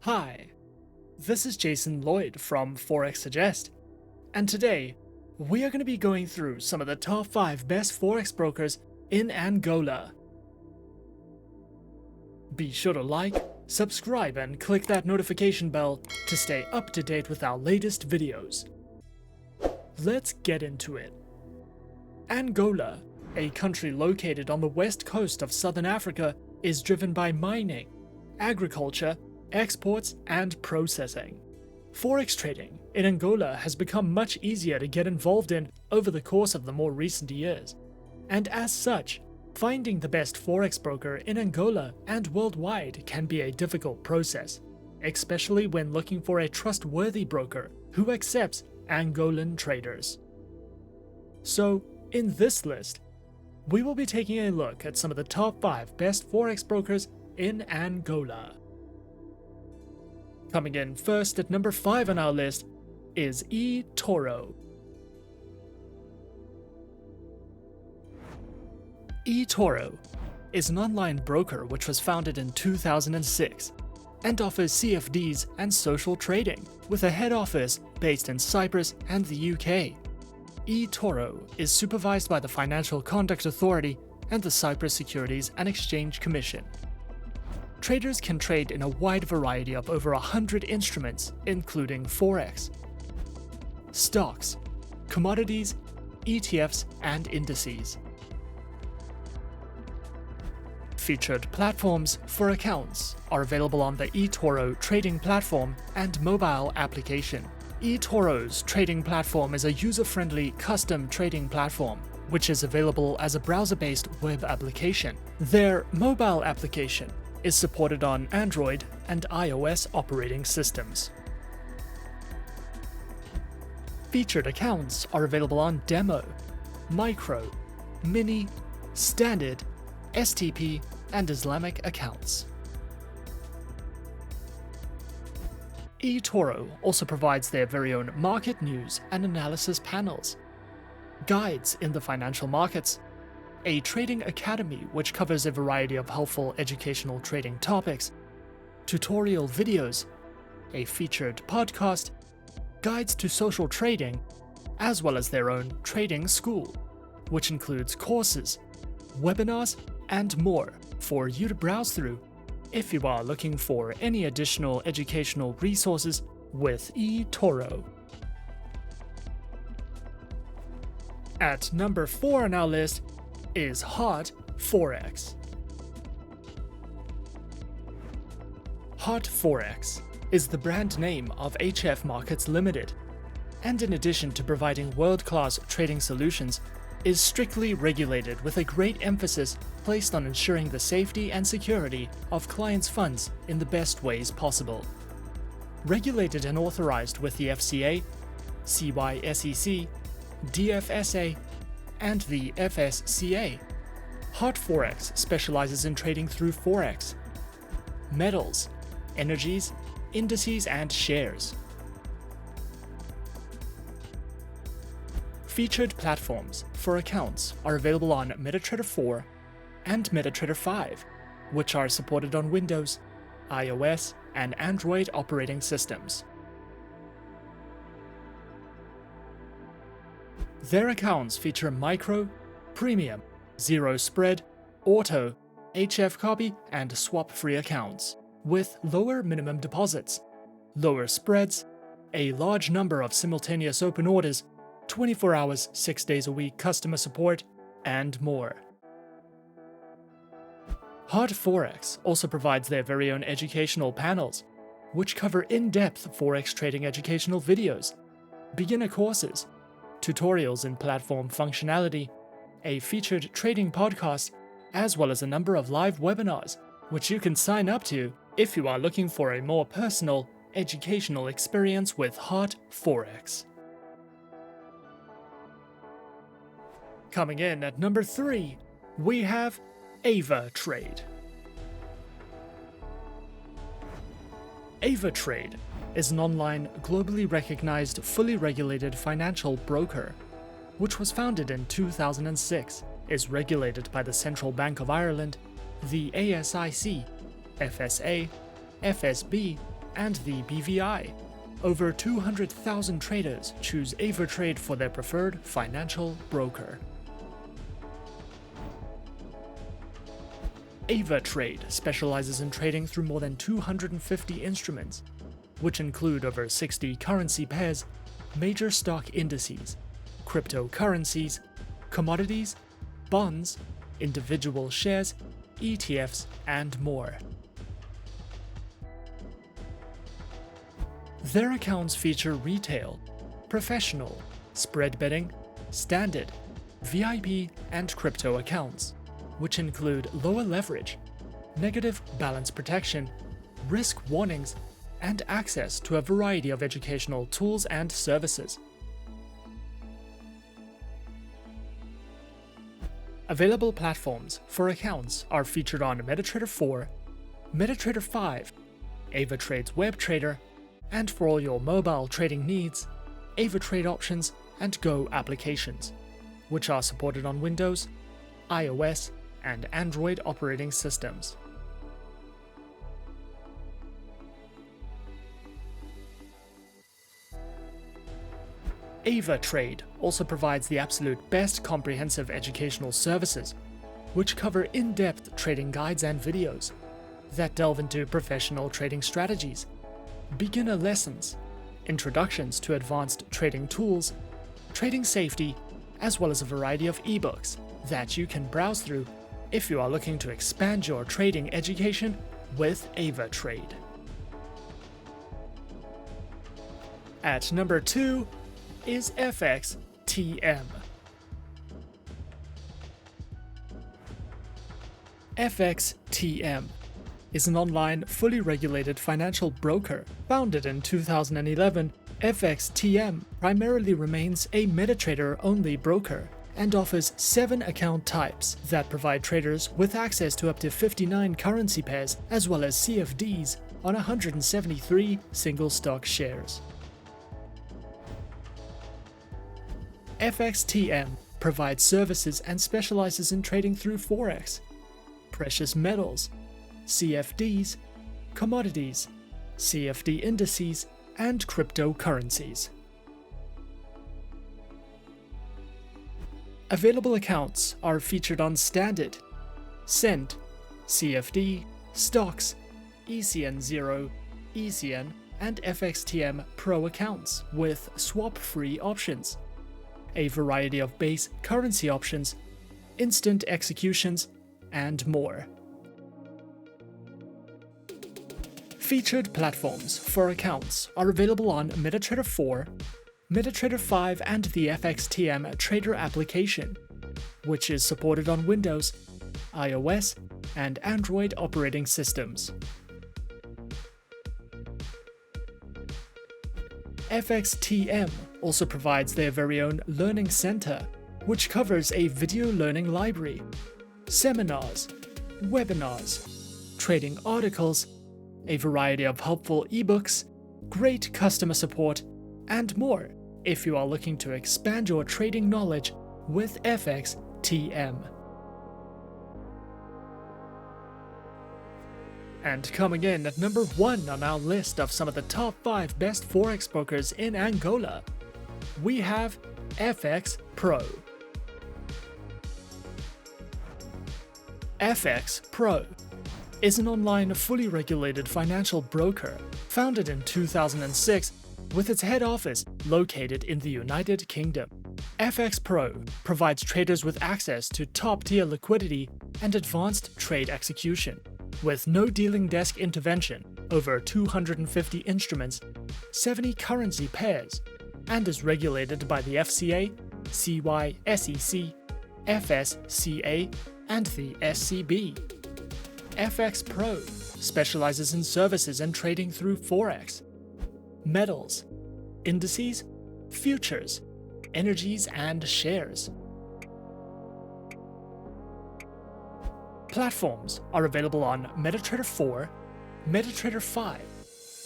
Hi, this is Jason Lloyd from Forexsuggest, and today we are going to be going through some of the top 5 best Forex brokers in Angola. Be sure to like, subscribe, and click that notification bell to stay up to date with our latest videos. Let's get into it. Angola, a country located on the west coast of southern Africa, is driven by mining, agriculture, exports, and processing. Forex trading in Angola has become much easier to get involved in over the course of the more recent years, and as such, finding the best Forex broker in Angola and worldwide can be a difficult process, especially when looking for a trustworthy broker who accepts Angolan traders. So, in this list, we will be taking a look at some of the top 5 best Forex brokers in Angola. Coming in first at number 5 on our list is eToro. eToro is an online broker which was founded in 2006 and offers CFDs and social trading, with a head office based in Cyprus and the UK. eToro is supervised by the Financial Conduct Authority and the Cyprus Securities and Exchange Commission. Traders can trade in a wide variety of over 100 instruments, including Forex, stocks, commodities, ETFs, and indices. Featured platforms for accounts are available on the eToro trading platform and mobile application. eToro's trading platform is a user-friendly custom trading platform, which is available as a browser-based web application. Their mobile application is supported on Android and iOS operating systems. Featured accounts are available on Demo, Micro, Mini, Standard, STP, and Islamic accounts. eToro also provides their very own market news and analysis panels, guides in the financial markets, a trading academy which covers a variety of helpful educational trading topics, tutorial videos, a featured podcast, guides to social trading, as well as their own trading school, which includes courses, webinars, and more for you to browse through if you are looking for any additional educational resources with eToro. At number 4 on our list is Hot Forex. Hot Forex is the brand name of HF Markets Limited, and in addition to providing world-class trading solutions, is strictly regulated with a great emphasis placed on ensuring the safety and security of clients' funds in the best ways possible. Regulated and authorized with the FCA, CYSEC, DFSA, and the FSCA, Hot Forex specializes in trading through Forex, metals, energies, indices, and shares. Featured platforms for accounts are available on MetaTrader 4 and MetaTrader 5, which are supported on Windows, iOS, and Android operating systems. Their accounts feature micro, premium, zero spread, auto, HF copy, and swap-free accounts, with lower minimum deposits, lower spreads, a large number of simultaneous open orders, 24 hours, 6 days a week customer support, and more. Hot Forex also provides their very own educational panels, which cover in-depth Forex trading educational videos, beginner courses, tutorials in platform functionality, a featured trading podcast, as well as a number of live webinars, which you can sign up to if you are looking for a more personal, educational experience with Hot Forex. Coming in at number 3, we have Avatrade. Avatrade is an online, globally recognized, fully regulated financial broker, which was founded in 2006, is regulated by the Central Bank of Ireland, the ASIC, FSA, FSB, and the BVI. Over 200,000 traders choose Avatrade for their preferred financial broker. Avatrade specializes in trading through more than 250 instruments, which include over 60 currency pairs, major stock indices, cryptocurrencies, commodities, bonds, individual shares, ETFs, and more. Their accounts feature retail, professional, spread betting, standard, VIP, and crypto accounts, which include lower leverage, negative balance protection, risk warnings, and access to a variety of educational tools and services. Available platforms for accounts are featured on MetaTrader 4, MetaTrader 5, Avatrade's Web Trader, and for all your mobile trading needs, Avatrade Options and Go applications, which are supported on Windows, iOS, and Android operating systems. Avatrade also provides the absolute best comprehensive educational services, which cover in-depth trading guides and videos that delve into professional trading strategies, beginner lessons, introductions to advanced trading tools, trading safety, as well as a variety of ebooks that you can browse through if you are looking to expand your trading education with Avatrade. At number 2 is FXTM. FXTM is an online, fully regulated financial broker. Founded in 2011, FXTM primarily remains a MetaTrader-only broker and offers 7 account types that provide traders with access to up to 59 currency pairs as well as CFDs on 173 single-stock shares. FXTM provides services and specializes in trading through Forex, precious metals, CFDs, commodities, CFD indices, and cryptocurrencies. Available accounts are featured on Standard, Cent, CFD, Stocks, ECN0, ECN, and FXTM Pro accounts with swap-free options, a variety of base currency options, instant executions, and more. Featured platforms for accounts are available on MetaTrader 4, MetaTrader 5, and the FXTM Trader application, which is supported on Windows, iOS, and Android operating systems. FXTM also provides their very own Learning Center, which covers a video learning library, seminars, webinars, trading articles, a variety of helpful ebooks, great customer support, and more if you are looking to expand your trading knowledge with FXTM. And coming in at number 1 on our list of some of the top 5 best Forex brokers in Angola, we have FXPro. FXPro is an online, fully regulated financial broker founded in 2006 with its head office located in the United Kingdom. FXPro provides traders with access to top-tier liquidity and advanced trade execution, with no dealing desk intervention, over 250 instruments, 70 currency pairs, and is regulated by the FCA, CYSEC, FSCA, and the SCB. FXPro specializes in services and trading through Forex, metals, indices, futures, energies, and shares. Platforms are available on MetaTrader 4, MetaTrader 5,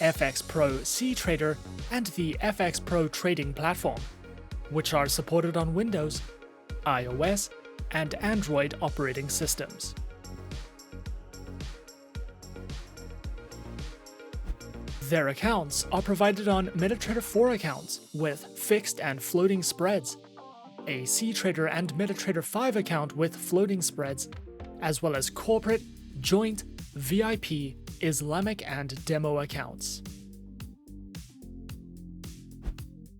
FXPro CTrader, and the FXPro Trading platform, which are supported on Windows, iOS, and Android operating systems. Their accounts are provided on MetaTrader 4 accounts with fixed and floating spreads, a CTrader and MetaTrader 5 account with floating spreads, as well as corporate, joint, VIP, Islamic, and demo accounts.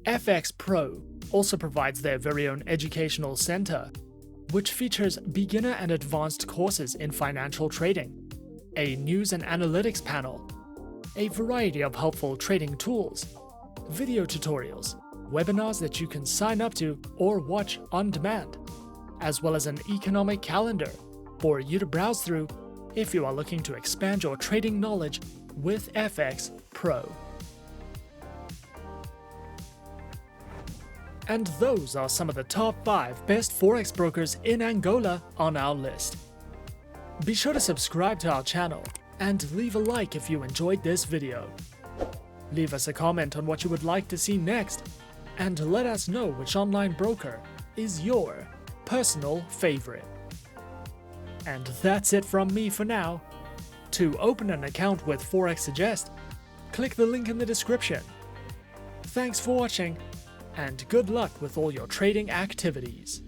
FXPro also provides their very own educational center, which features beginner and advanced courses in financial trading, a news and analytics panel, a variety of helpful trading tools, video tutorials, webinars that you can sign up to or watch on demand, as well as an economic calendar for you to browse through if you are looking to expand your trading knowledge with FXPro. And those are some of the top 5 best Forex brokers in Angola on our list. Be sure to subscribe to our channel and leave a like if you enjoyed this video. Leave us a comment on what you would like to see next, and let us know which online broker is your personal favorite. And that's it from me for now. To open an account with Forexsuggest, click the link in the description. Thanks for watching, and good luck with all your trading activities.